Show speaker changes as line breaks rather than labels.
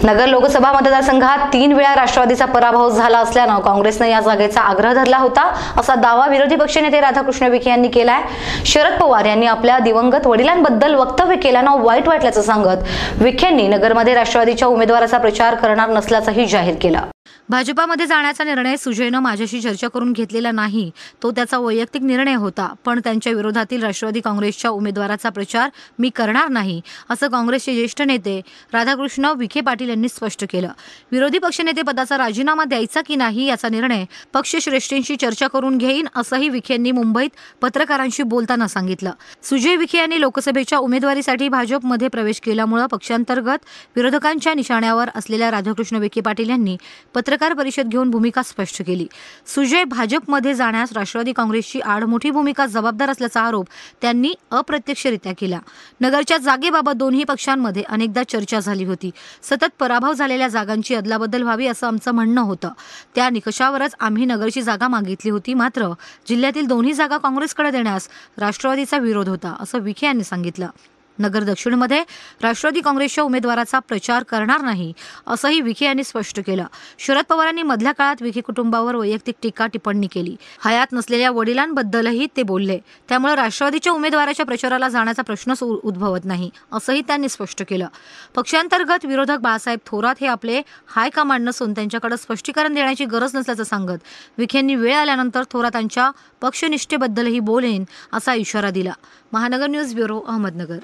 नगर लोकसभा मतदारसंघात 3 वेळा राष्ट्रवादीचा पराभव झाला असल्यानं काँग्रेसने या जागेचा आग्रह धरला होता असा दावा विरोधी पक्षनेते राधाकृष्ण विखे यांनी केलाय। शरद पवार यांनी आपल्या दिवंगत वडिलांबद्दल वक्तव्य केल्यानं वाईट वाटल्याचं सांगत विखेंनी नगरमध्ये राष्ट्रवादीच्या उमेदवाराचा प्रचार करणार नसल्याचंही जाहीर केलं। भाजपामध्ये जाण्याचा निर्णय सुजयनं माझ्याशी चर्चा करून घेतलेला नाही, तो त्याचा वैयक्तिक निर्णय होता, पण त्यांच्या विरोधातील राष्ट्रवादी काँग्रेसच्या उमेदवाराचा प्रचार मी करणार नाही असं काँग्रेसचे ज्येष्ठ नेते राधाकृष्ण विखे पाटील यांनी स्पष्ट केलं। विरोधी पक्षनेते पदाचा राजीनामा द्यायचा की नाही याचा निर्णय पक्षश्रेष्ठींशी चर्चा करून घेईन असंही विखेंनी मुंबईत पत्रकारांशी बोलताना सांगितलं। सुजय विखे यांनी लोकसभेच्या उमेदवारीसाठी भाजपमध्ये प्रवेश केल्यामुळे पक्षांतर्गत विरोधकांच्या निशाण्यावर असलेल्या राधाकृष्ण विखे पाटील यांनी पत्रकार परिषद घेऊन भूमिका स्पष्ट केली। सुजय भाजपमध्ये जाण्यास राष्ट्रवादी काँग्रेसची आडमोठी भूमिका जबाबदार असल्याचा आरोप त्यांनी अप्रत्यक्षरित्या केला। नगरच्या जागेबाबत दोन्ही पक्षांमध्ये अनेकदा चर्चा झाली होती। सतत पराभव झालेल्या जागांची अदलाबदल व्हावी असं आमचं म्हणणं होतं। त्या निकषावरच आम्ही नगरची जागा मागितली होती, मात्र जिल्ह्यातील दोन्ही जागा काँग्रेसकडे देण्यास राष्ट्रवादीचा विरोध होता असं विखे यांनी सांगितलं। नगर दक्षिणमध्ये राष्ट्रवादी काँग्रेसच्या उमेदवाराचा प्रचार करणार नाही असंही विखे यांनी स्पष्ट केलं। शरद पवारांनी मधल्या काळात विखे कुटुंबावर वैयक्तिक टीका टिप्पणी केली। हयात नसलेल्या वडिलांबद्दलही ते बोलले, त्यामुळे राष्ट्रवादीच्या उमेदवाराच्या प्रचाराला जाण्याचा प्रश्नच उद्भवत नाही असंही त्यांनी स्पष्ट केलं। पक्षांतर्गत विरोधक बाळासाहेब थोरात हे आपले हायकमांड नसून त्यांच्याकडे स्पष्टीकरण देण्याची गरज नसल्याचं सांगत विखेंनी वेळ आल्यानंतर थोरातांच्या पक्षनिष्ठेबद्दलही बोलेन असा इशारा दिला। महानगर न्यूज ब्युरो, अहमदनगर।